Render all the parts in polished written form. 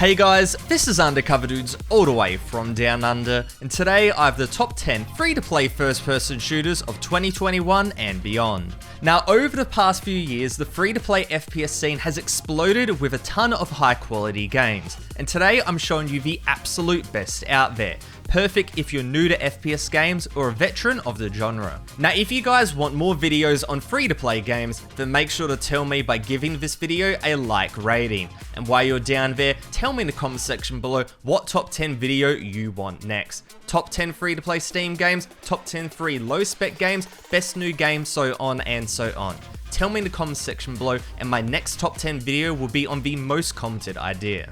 Hey guys, this is Undercover Dudes all the way from Down Under, and today I have the top 10 free-to-play first-person shooters of 2021 and beyond. Now, over the past few years, the free-to-play FPS scene has exploded with a ton of high-quality games, and today I'm showing you the absolute best out there. Perfect if you're new to FPS games or a veteran of the genre. Now, if you guys want more videos on free-to-play games, then make sure to tell me by giving this video a like rating. And while you're down there, tell me in the comment section below what top 10 video you want next. Top 10 free-to-play Steam games, top 10 free low-spec games, best new games, so on and so on. Tell me in the comment section below, and my next top 10 video will be on the most commented idea.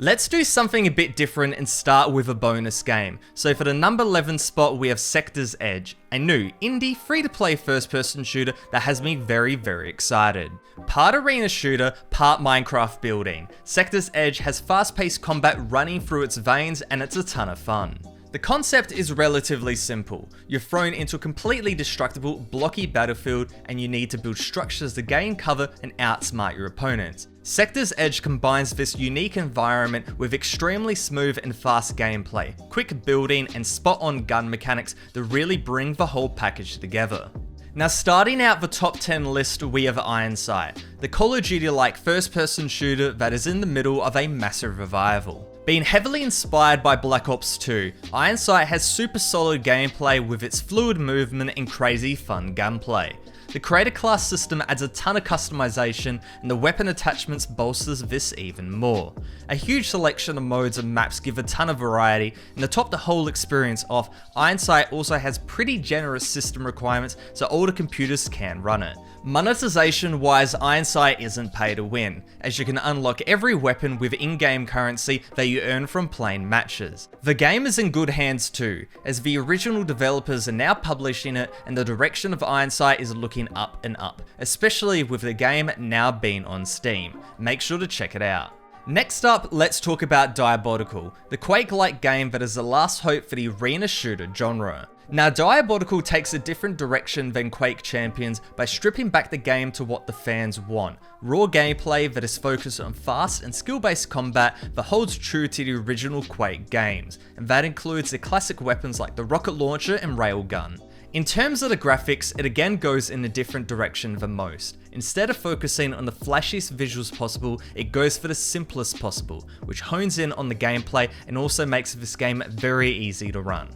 Let's do something a bit different and start with a bonus game. So for the number 11 spot, we have Sector's Edge, a new indie free-to-play first-person shooter that has me very excited. Part arena shooter, part Minecraft building, Sector's Edge has fast-paced combat running through its veins, and it's a ton of fun. The concept is relatively simple. You're thrown into a completely destructible, blocky battlefield, and you need to build structures to gain cover and outsmart your opponents. Sector's Edge combines this unique environment with extremely smooth and fast gameplay, quick building, and spot-on gun mechanics that really bring the whole package together. Now, starting out the top 10 list, we have Ironsight, the Call of Duty-like first-person shooter that is in the middle of a massive revival. Being heavily inspired by Black Ops 2, Ironsight has super solid gameplay with its fluid movement and crazy fun gunplay. The creator class system adds a ton of customization, and the weapon attachments bolsters this even more. A huge selection of modes and maps give a ton of variety, and to top the whole experience off, Ironsight also has pretty generous system requirements so older computers can run it. Monetization wise, Ironsight isn't pay to win, as you can unlock every weapon with in-game currency that you earn from playing matches. The game is in good hands too, as the original developers are now publishing it, and the direction of Ironsight is looking up and up, especially with the game now being on Steam. Make sure to check it out. Next up, let's talk about Diabotical, the Quake-like game that is the last hope for the arena shooter genre. Now, Diabotical takes a different direction than Quake Champions by stripping back the game to what the fans want. Raw gameplay that is focused on fast and skill-based combat that holds true to the original Quake games, and that includes the classic weapons like the rocket launcher and railgun. In terms of the graphics, it again goes in a different direction than most. Instead of focusing on the flashiest visuals possible, it goes for the simplest possible, which hones in on the gameplay and also makes this game very easy to run.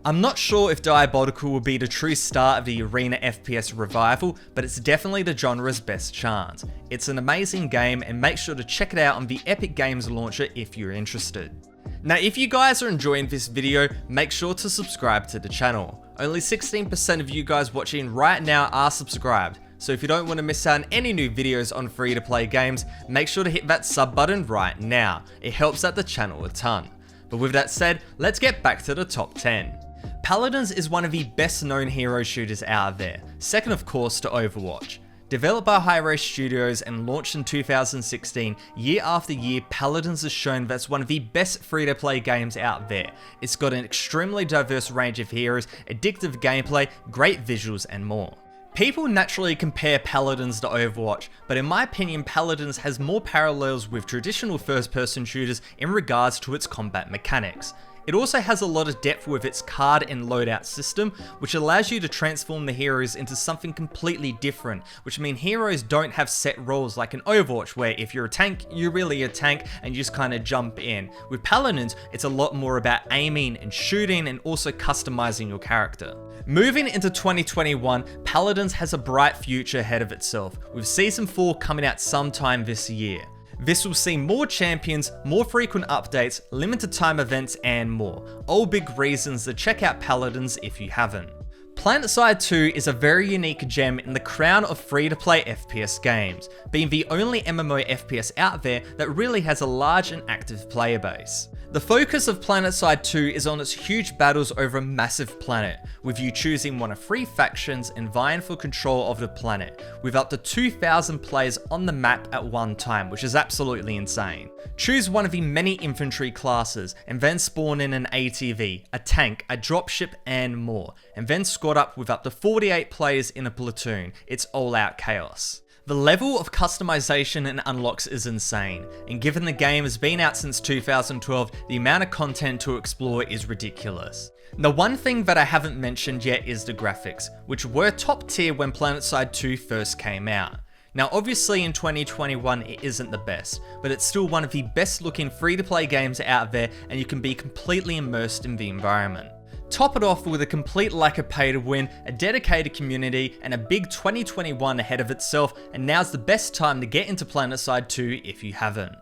I'm not sure if Diabotical will be the true start of the arena FPS revival, but it's definitely the genre's best chance. It's an amazing game, and make sure to check it out on the Epic Games launcher if you're interested. Now, if you guys are enjoying this video, make sure to subscribe to the channel. Only 16% of you guys watching right now are subscribed, so if you don't want to miss out on any new videos on free-to-play games, make sure to hit that sub button right now. It helps out the channel a ton. But with that said, let's get back to the top 10. Paladins is one of the best known hero shooters out there, second of course to Overwatch. Developed by Hi-Ray Studios and launched in 2016, year after year, Paladins has shown that it's one of the best free-to-play games out there. It's got an extremely diverse range of heroes, addictive gameplay, great visuals, and more. People naturally compare Paladins to Overwatch, but in my opinion, Paladins has more parallels with traditional first-person shooters in regards to its combat mechanics. It also has a lot of depth with its card and loadout system, which allows you to transform the heroes into something completely different, which means heroes don't have set roles like in Overwatch, where if you're a tank, you're really a tank and you just kind of jump in. With Paladins, it's a lot more about aiming and shooting and also customizing your character. Moving into 2021, Paladins has a bright future ahead of itself, with Season 4 coming out sometime this year. This will see more champions, more frequent updates, limited time events, and more. All big reasons to check out Paladins if you haven't. Planetside 2 is a very unique gem in the crown of free-to-play FPS games, being the only MMO FPS out there that really has a large and active player base. The focus of Planetside 2 is on its huge battles over a massive planet, with you choosing one of 3 factions and vying for control of the planet, with up to 2,000 players on the map at one time, which is absolutely insane. Choose one of the many infantry classes, and then spawn in an ATV, a tank, a dropship, and more, and then squad up with up to 48 players in a platoon. It's all out chaos. The level of customization and unlocks is insane, and given the game has been out since 2012, the amount of content to explore is ridiculous. The one thing that I haven't mentioned yet is the graphics, which were top tier when Planetside 2 first came out. Now obviously in 2021 it isn't the best, but it's still one of the best looking free-to-play games out there, and you can be completely immersed in the environment. Top it off with a complete lack of pay to win, a dedicated community, and a big 2021 ahead of itself, and now's the best time to get into Planetside 2 if you haven't.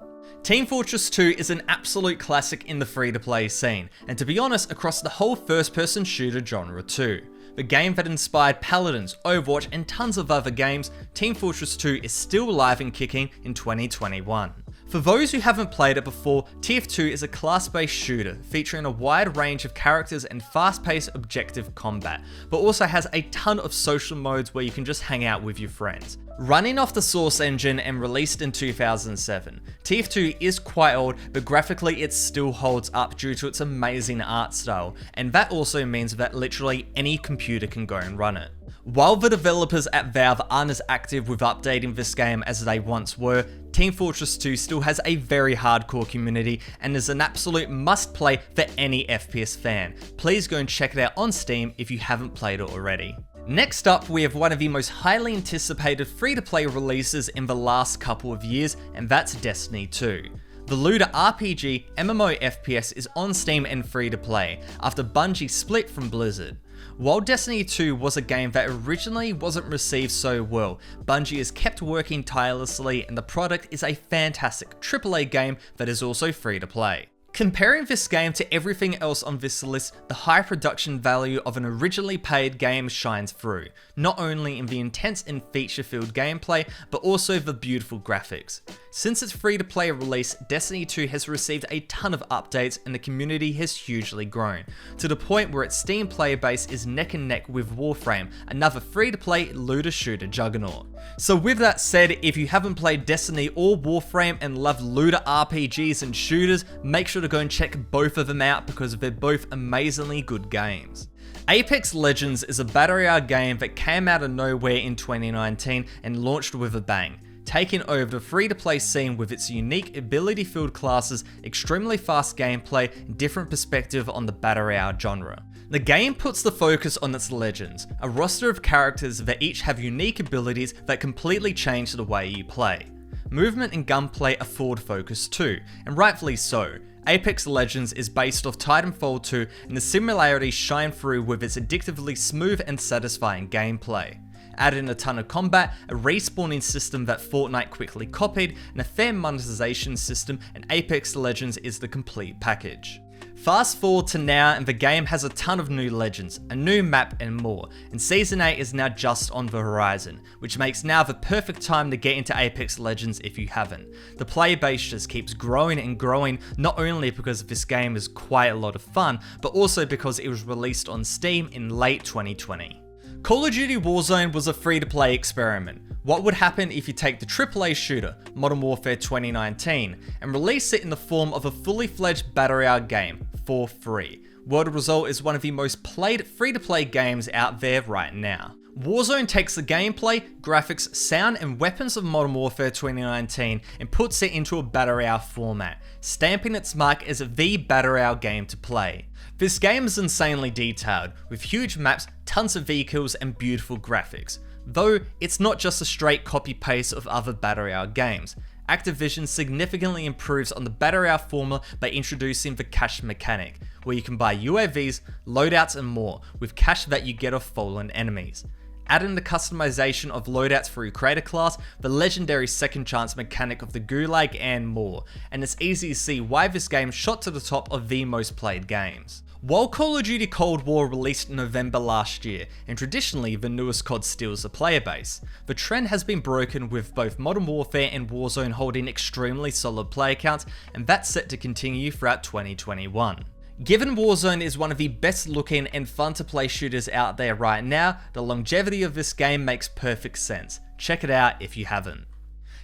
Team Fortress 2 is an absolute classic in the free-to-play scene, and to be honest, across the whole first-person shooter genre too. The game that inspired Paladins, Overwatch, and tons of other games, Team Fortress 2 is still alive and kicking in 2021. For those who haven't played it before, TF2 is a class-based shooter featuring a wide range of characters and fast-paced objective combat, but also has a ton of social modes where you can just hang out with your friends. Running off the Source engine and released in 2007, TF2 is quite old, but graphically it still holds up due to its amazing art style, and that also means that literally any computer can go and run it. While the developers at Valve aren't as active with updating this game as they once were, Team Fortress 2 still has a very hardcore community and is an absolute must-play for any FPS fan. Please go and check it out on Steam if you haven't played it already. Next up, we have one of the most highly anticipated free-to-play releases in the last couple of years, and that's Destiny 2. The looter RPG MMO FPS is on Steam and free to play, after Bungie split from Blizzard. While Destiny 2 was a game that originally wasn't received so well, Bungie has kept working tirelessly, and the product is a fantastic AAA game that is also free to play. Comparing this game to everything else on this list, the high production value of an originally paid game shines through, not only in the intense and feature-filled gameplay, but also the beautiful graphics. Since its free-to-play release, Destiny 2 has received a ton of updates and the community has hugely grown, to the point where its Steam player base is neck and neck with Warframe, another free-to-play looter-shooter juggernaut. So with that said, if you haven't played Destiny or Warframe and love looter RPGs and shooters, make sure to go and check both of them out because they're both amazingly good games. Apex Legends is a battle royale game that came out of nowhere in 2019 and launched with a bang, taking over the free-to-play scene with its unique ability-filled classes, extremely fast gameplay, and different perspective on the battle royale genre. The game puts the focus on its legends, a roster of characters that each have unique abilities that completely change the way you play. Movement and gunplay are forward focused too, and rightfully so. Apex Legends is based off Titanfall 2, and the similarities shine through with its addictively smooth and satisfying gameplay. Add in a ton of combat, a respawning system that Fortnite quickly copied, and a fair monetization system, and Apex Legends is the complete package. Fast forward to now, and the game has a ton of new legends, a new map and more, and Season 8 is now just on the horizon, which makes now the perfect time to get into Apex Legends if you haven't. The player base just keeps growing and growing, not only because this game is quite a lot of fun, but also because it was released on Steam in late 2020. Call of Duty Warzone was a free-to-play experiment. What would happen if you take the AAA shooter, Modern Warfare 2019, and release it in the form of a fully fledged battle royale game, for free? Well, the result is one of the most played free-to-play games out there right now. Warzone takes the gameplay, graphics, sound, and weapons of Modern Warfare 2019 and puts it into a battle royale format, stamping its mark as the battle royale game to play. This game is insanely detailed, with huge maps, tons of vehicles, and beautiful graphics. Though, it's not just a straight copy-paste of other battle royale games. Activision significantly improves on the battle royale formula by introducing the cash mechanic, where you can buy UAVs, loadouts, and more, with cash that you get off fallen enemies. Add in the customization of loadouts for your creator class, the legendary second chance mechanic of the Gulag, and more, and it's easy to see why this game shot to the top of the most played games. While Call of Duty Cold War released in November last year, and traditionally the newest COD steals the player base, the trend has been broken with both Modern Warfare and Warzone holding extremely solid player counts, and that's set to continue throughout 2021. Given Warzone is one of the best looking and fun to play shooters out there right now, the longevity of this game makes perfect sense. Check it out if you haven't.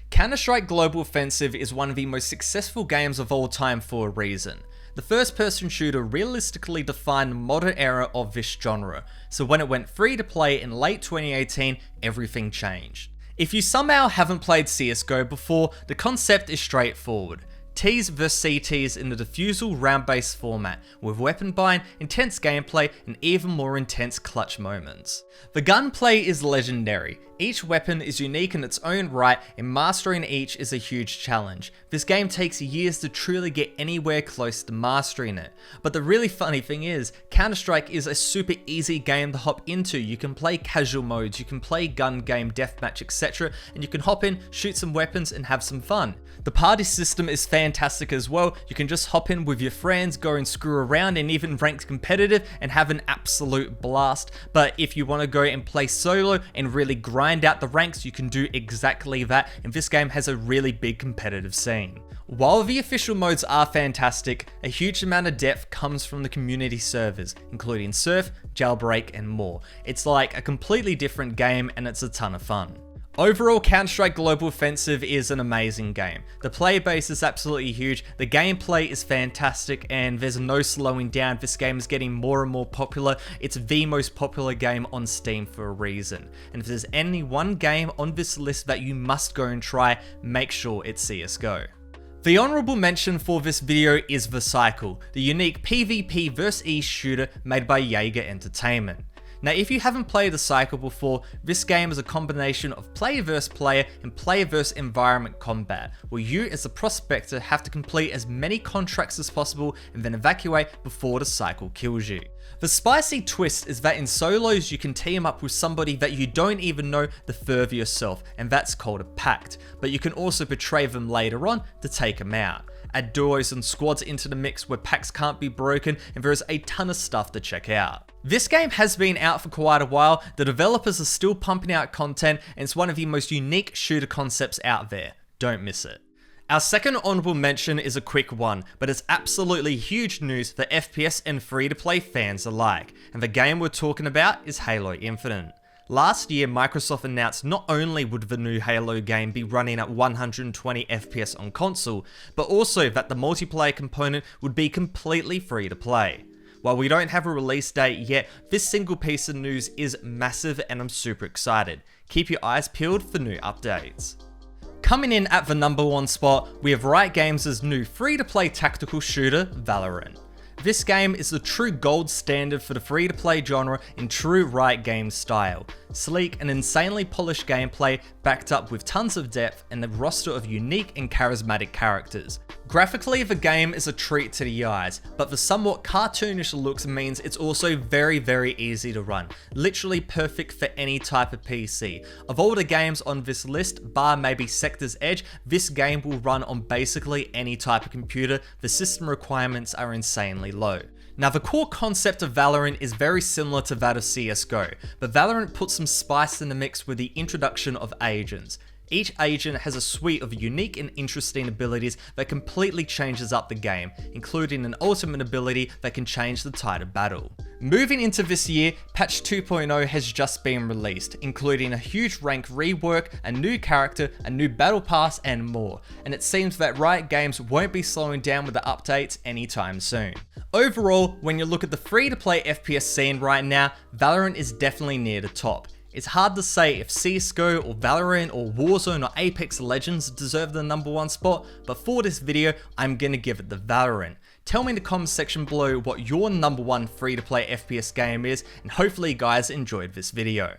Counter-Strike Global Offensive is one of the most successful games of all time for a reason. The first-person shooter realistically defined the modern era of this genre, so when it went free to play in late 2018, everything changed. If you somehow haven't played CSGO before, the concept is straightforward. Ts vs CTs in the defusal round-based format, with weapon bind, intense gameplay, and even more intense clutch moments. The gunplay is legendary. Each weapon is unique in its own right, and mastering each is a huge challenge. This game takes years to truly get anywhere close to mastering it. But the really funny thing is, Counter-Strike is a super easy game to hop into. You can play casual modes, you can play gun game, deathmatch, etc. and you can hop in, shoot some weapons, and have some fun. The party system is fantastic as well. You can just hop in with your friends, go and screw around, and even rank competitive and have an absolute blast. But if you want to go and play solo and really grind out the ranks, you can do exactly that, and this game has a really big competitive scene. While the official modes are fantastic, a huge amount of depth comes from the community servers, including Surf, Jailbreak, and more. It's like a completely different game, and it's a ton of fun. Overall, Counter-Strike Global Offensive is an amazing game. The player base is absolutely huge, the gameplay is fantastic, and there's no slowing down. This game is getting more and more popular. It's the most popular game on Steam for a reason. And if there's any one game on this list that you must go and try, make sure it's CSGO. The honorable mention for this video is The Cycle, the unique PvP vs E shooter made by Jaeger Entertainment. Now, if you haven't played The Cycle before, this game is a combination of player versus player and player versus environment combat, where you as a prospector have to complete as many contracts as possible and then evacuate before the cycle kills you. The spicy twist is that in solos you can team up with somebody that you don't even know the further yourself, and that's called a pact, but you can also betray them later on to take them out. Add duos and squads into the mix where packs can't be broken, and there is a ton of stuff to check out. This game has been out for quite a while, the developers are still pumping out content, and it's one of the most unique shooter concepts out there. Don't miss it. Our second honorable mention is a quick one, but it's absolutely huge news for FPS and free-to-play fans alike, and the game we're talking about is Halo Infinite. Last year, Microsoft announced not only would the new Halo game be running at 120 FPS on console, but also that the multiplayer component would be completely free to play. While we don't have a release date yet, this single piece of news is massive and I'm super excited. Keep your eyes peeled for new updates. Coming in at the number one spot, we have Riot Games' new free-to-play tactical shooter, Valorant. This game is the true gold standard for the free-to-play genre in true Riot Games style. Sleek and insanely polished gameplay backed up with tons of depth and a roster of unique and charismatic characters. Graphically, the game is a treat to the eyes, but the somewhat cartoonish looks means it's also very easy to run. Literally perfect for any type of PC. Of all the games on this list, bar maybe Sector's Edge, this game will run on basically any type of computer. The system requirements are insanely low. Now, the core concept of Valorant is very similar to that of CSGO, but Valorant puts some spice in the mix with the introduction of agents. Each agent has a suite of unique and interesting abilities that completely changes up the game, including an ultimate ability that can change the tide of battle. Moving into this year, patch 2.0 has just been released, including a huge rank rework, a new character, a new battle pass, and more. And it seems that Riot Games won't be slowing down with the updates anytime soon. Overall, when you look at the free-to-play FPS scene right now, Valorant is definitely near the top. It's hard to say if CSGO or Valorant or Warzone or Apex Legends deserve the number one spot, but for this video, I'm gonna give it the Valorant. Tell me in the comments section below what your number one free-to-play FPS game is, and hopefully you guys enjoyed this video.